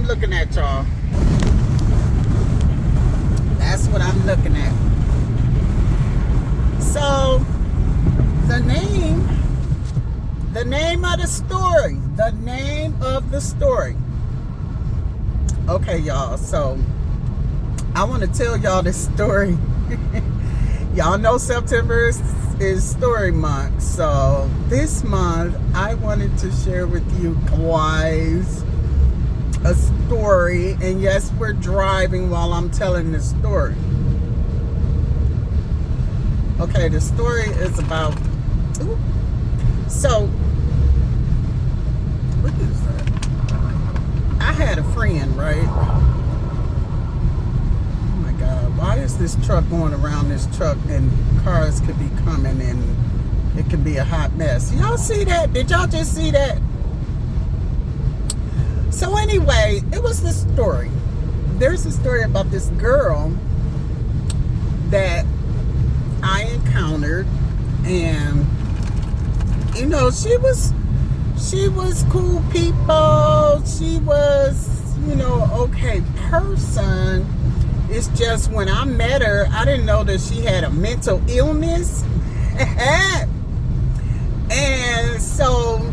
looking at, y'all. That's what I'm looking at. So, the name of the story. The name of the story. Okay, y'all. So, I want to tell y'all this story. Y'all know September is story month. So, this month, I wanted to share with you guys a story. And yes, we're driving while I'm telling this story. Okay, the story is about... So, what is that? I had a friend, right? Oh my God, why is this truck going around this truck and cars could be coming and it could be a hot mess? Y'all see that? Did y'all just see that? So anyway, it was this story. There's a story about this girl that I encountered, and you know, she was cool people. She was, you know, okay person. It's just when I met her, I didn't know that she had a mental illness. And so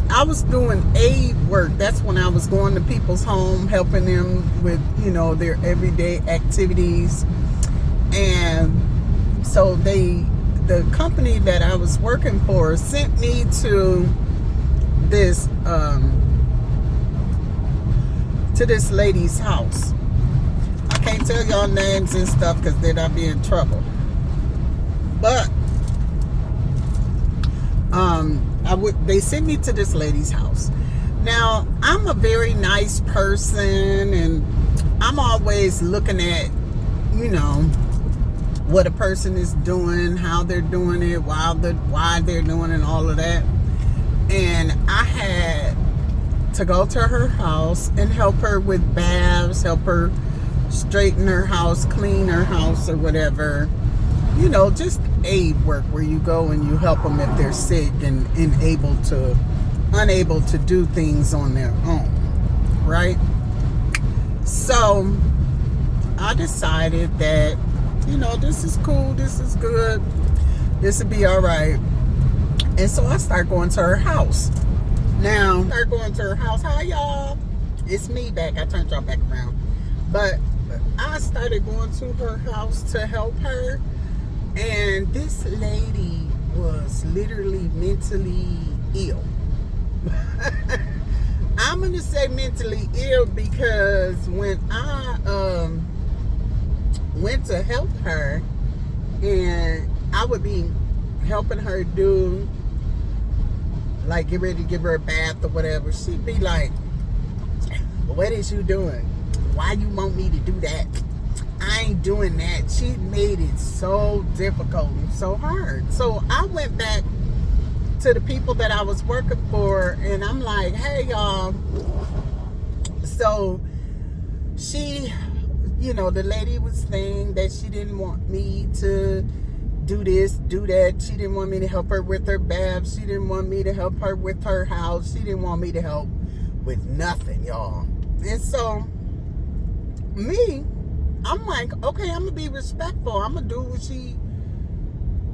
I was doing aid work. That's when I was going to people's home, helping them with, you know, their everyday activities. And so the company that I was working for sent me to this lady's house. I can't tell y'all names and stuff because then I'll be in trouble. But they sent me to this lady's house. Now, I'm a very nice person, and I'm always looking at, you know, what a person is doing, how they're doing it, why they're doing it, all of that. And I had to go to her house and help her with baths, help her straighten her house, clean her house or whatever. You know, just aid work where you go and you help them if they're sick and unable to do things on their own, right? So I decided that, you know, this is cool, this is good, this will be all right. And so I started going to her house. Now, hi y'all, it's me back. I turned y'all back around. But I started going to her house to help her. And this lady was literally mentally ill. I'm going to say mentally ill because when I went to help her, and I would be helping her do, like, get ready to give her a bath or whatever, she'd be like, what is you doing? Why you want me to do that? I ain't doing that. She made it so difficult and so hard. So I went back to the people that I was working for, and I'm like, hey y'all. So she, you know, the lady was saying that she didn't want me to do this, do that. She didn't want me to help her with her bath. She didn't want me to help her with her house. She didn't want me to help with nothing, y'all. And so me, I'm like, okay, I'm gonna be respectful. I'm gonna do what she,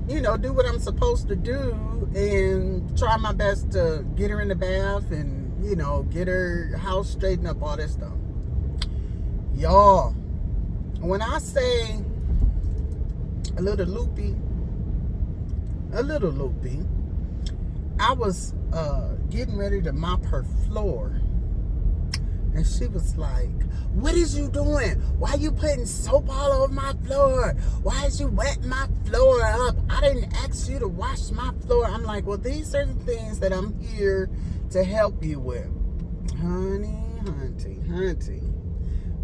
you know, do what I'm supposed to do and try my best to get her in the bath and, you know, get her house straightened up, all that stuff. Y'all, when I say a little loopy, I was getting ready to mop her floor. And she was like, what is you doing? Why you putting soap all over my floor? Why is you wetting my floor up? I didn't ask you to wash my floor. I'm like, well, these are the things that I'm here to help you with. Honey.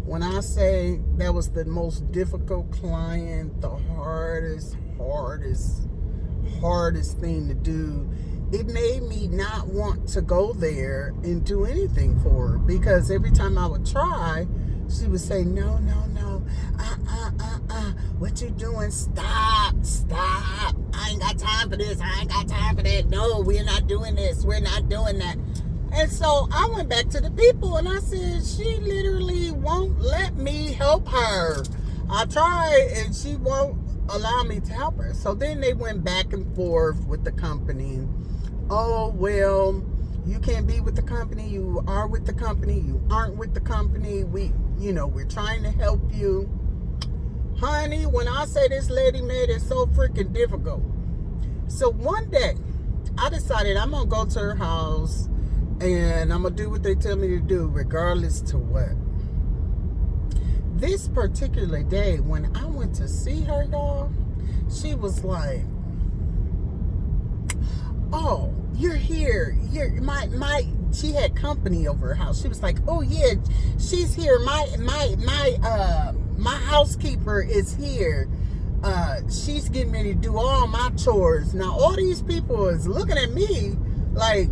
When I say that was the most difficult client, the hardest thing to do, it made me not want to go there and do anything for her, because every time I would try, she would say, no, what you doing? Stop, I ain't got time for this, I ain't got time for that, no, we're not doing this, we're not doing that. And so I went back to the people and I said, she literally won't let me help her. I tried and she won't allow me to help her. So then they went back and forth with the company. Oh, well, you can't be with the company. You are with the company. You aren't with the company. We're trying to help you. Honey, when I say this lady made it so freaking difficult. So one day, I decided I'm going to go to her house and I'm going to do what they tell me to do, regardless to what. This particular day, when I went to see her, y'all, she was like, oh, you're here. She had company over her house. She was like, oh yeah, she's here. My housekeeper is here. She's getting ready to do all my chores. Now all these people is looking at me like,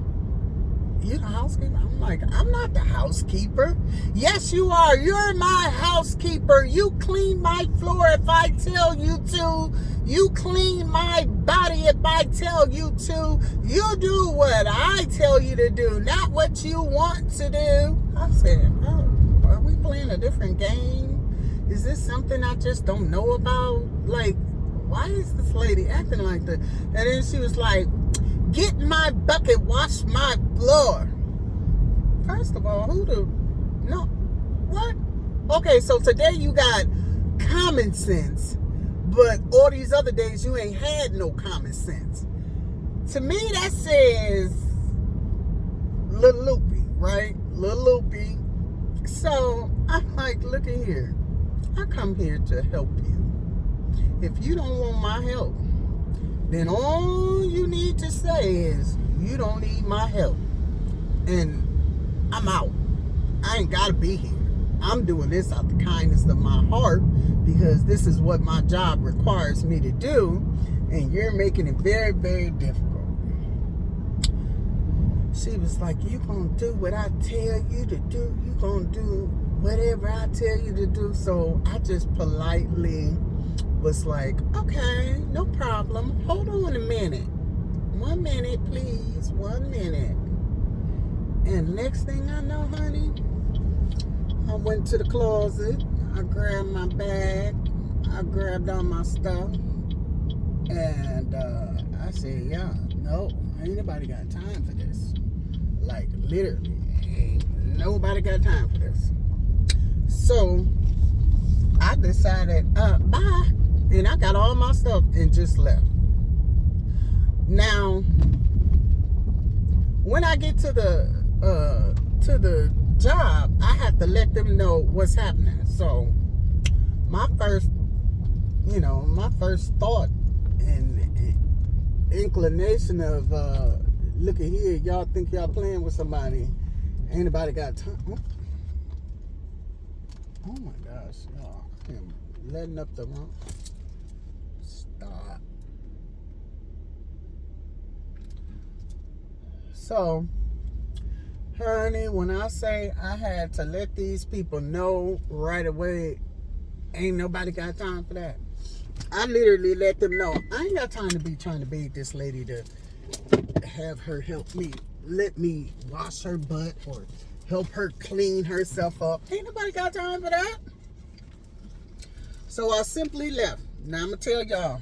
you the housekeeper? I'm like, I'm not the housekeeper. Yes, you are. You're my housekeeper. You clean my floor if I tell you to. You clean my body if I tell you to. You do what I tell you to do, not what you want to do. I said, oh, are we playing a different game? Is this something I just don't know about? Like, why is this lady acting like that? And then she was like, get my bucket, wash my floor. First of all, no, what? Okay, so today you got common sense, but all these other days you ain't had no common sense. To me, that says little loopy, right? Little loopy. So I'm like, look at here. I come here to help you. If you don't want my help, then all you need to say is, you don't need my help. And I'm out. I ain't got to be here. I'm doing this out the kindness of my heart because this is what my job requires me to do. And you're making it very, very difficult. She was like, you going to do what I tell you to do. You going to do whatever I tell you to do. So I just politely was like, okay, no problem. Hold on a minute. 1 minute, please. 1 minute. And next thing I know, honey, I went to the closet. I grabbed my bag. I grabbed all my stuff. And I said, yeah, no, ain't nobody got time for this. Like, literally, ain't nobody got time for this. So I decided, bye. And I got all my stuff and just left. Now, when I get to the job, I have to let them know what's happening. So my first thought and inclination of look at here, y'all think y'all playing with somebody. Ain't nobody got time. Oh my gosh, y'all. I am letting up the wrong. Stop. So, honey, when I say I had to let these people know right away, ain't nobody got time for that. I literally let them know. I ain't got time to be trying to beg this lady to have her help me. Let me wash her butt or help her clean herself up. Ain't nobody got time for that. So I simply left. Now I'm going to tell y'all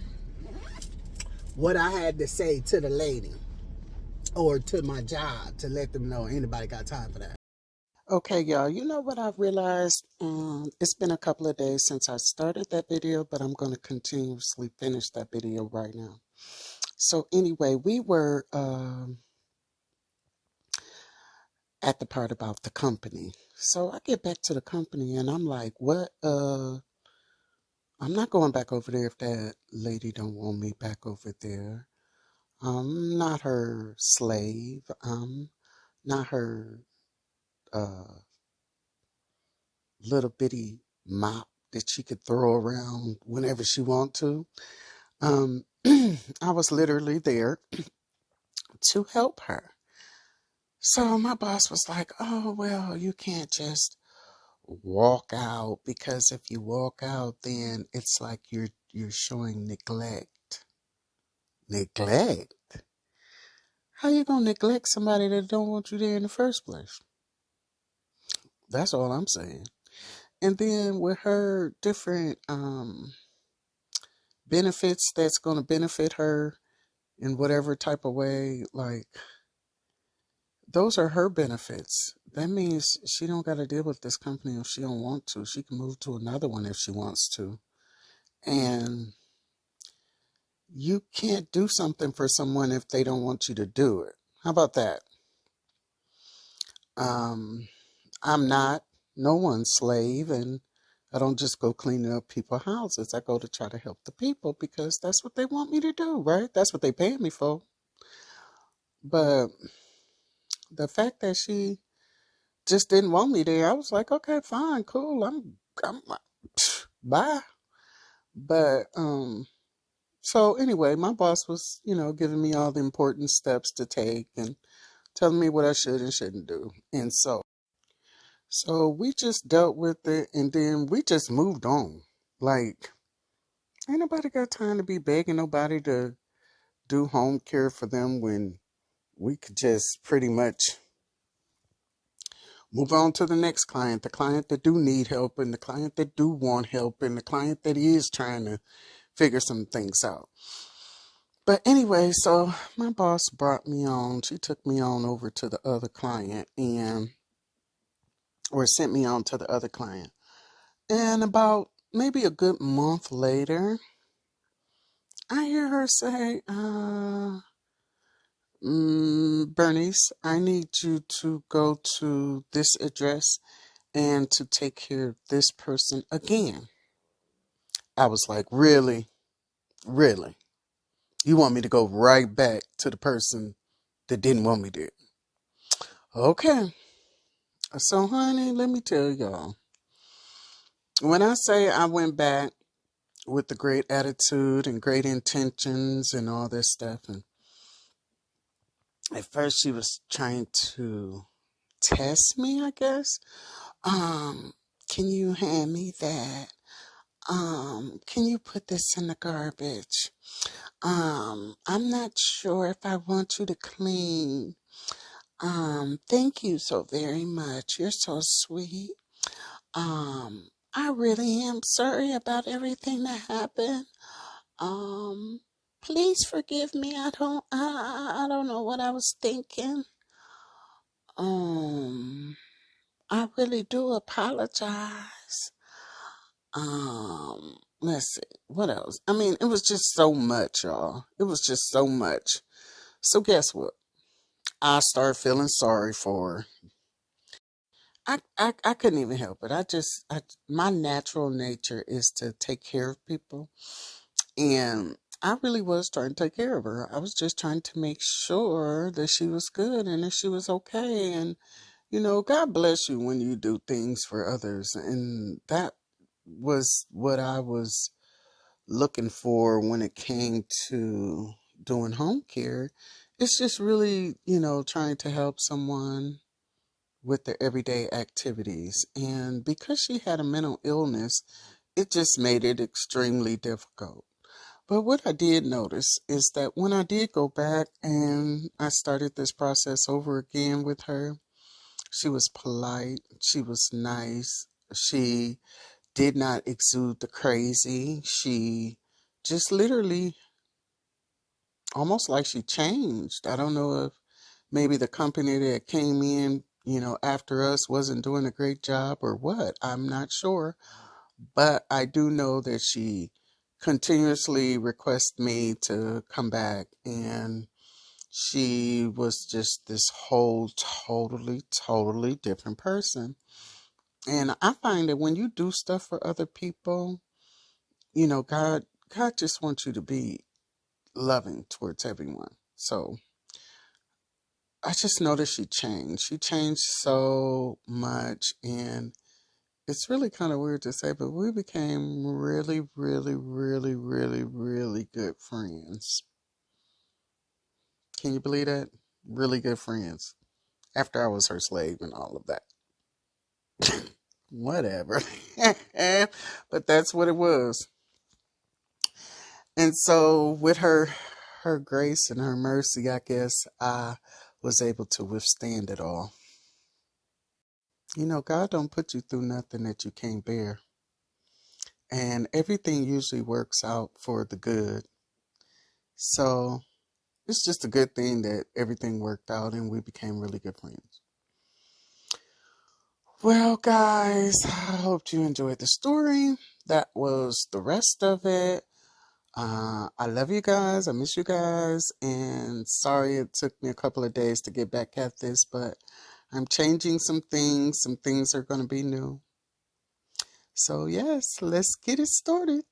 what I had to say to the lady or to my job to let them know anybody got time for that. Okay, y'all, you know what I've realized? It's been a couple of days since I started that video, but I'm going to continuously finish that video right now. So anyway, we were at the part about the company. So I get back to the company and I'm like, what? I'm not going back over there if that lady don't want me back over there. I'm not her slave. I'm not her little bitty mop that she could throw around whenever she want to. I was literally there to help her. So my boss was like, oh, well, you can't just walk out, because if you walk out, then it's like you're showing neglect. Neglect? How you gonna neglect somebody that don't want you there in the first place? That's all I'm saying. And then with her different benefits that's gonna benefit her in whatever type of way, like those are her benefits. That means she don't got to deal with this company if she don't want to. She can move to another one if she wants to. And you can't do something for someone if they don't want you to do it. How about that? Um, I'm not no one's slave, and I don't just go cleaning up people's houses. I go to try to help the people because that's what they want me to do, right? That's what they pay me for. But the fact that she just didn't want me there, I was like, okay, fine, cool. I'm bye. But so anyway, my boss was, giving me all the important steps to take and telling me what I should and shouldn't do. And so we just dealt with it and then we just moved on. Like, ain't nobody got time to be begging nobody to do home care for them when we could just pretty much move on to the next client, the client that do need help and the client that do want help and the client that is trying to figure some things out. But anyway, so my boss brought me on. She took me on over to the other client or sent me on to the other client. And about maybe a good month later, I hear her say, Bernice, I need you to go to this address and to take care of this person again. I was like, really? Really? You want me to go right back to the person that didn't want me there? Okay. So, honey, let me tell y'all. When I say I went back with the great attitude and great intentions and all this stuff, and at first she was trying to test me, I guess. Can you hand me that? Can you put this in the garbage? I'm not sure if I want you to clean. Thank you so very much. You're so sweet. I really am sorry about everything that happened. Um, Please forgive me. I don't know what I was thinking. Um, I really do apologize. Let's see. What else? I mean, it was just so much, y'all. It was just so much. So guess what? I started feeling sorry for her. I couldn't even help it. My natural nature is to take care of people. And I really was trying to take care of her. I was just trying to make sure that she was good and that she was okay. And, God bless you when you do things for others. And that was what I was looking for when it came to doing home care. It's just really, trying to help someone with their everyday activities. And because she had a mental illness, it just made it extremely difficult. But what I did notice is that when I did go back and I started this process over again with her, she was polite, she was nice, she did not exude the crazy. She just literally almost like she changed. I don't know if maybe the company that came in, after us wasn't doing a great job or what. I'm not sure. But I do know that she continuously requests me to come back, and she was just this whole totally different person. And I find that when you do stuff for other people, God just wants you to be loving towards everyone. So I just noticed she changed. She changed so much, and it's really kind of weird to say, but we became really, really, really, really, really good friends. Can you believe that? Really good friends. After I was her slave and all of that. Whatever. But that's what it was. And so with her her grace and her mercy, I guess I was able to withstand it all. You know, God don't put you through nothing that you can't bear. And everything usually works out for the good. So it's just a good thing that everything worked out and we became really good friends. Well, guys, I hope you enjoyed the story. That was the rest of it. I love you guys. I miss you guys. And sorry it took me a couple of days to get back at this, but I'm changing some things. Some things are going to be new. So, yes, let's get it started.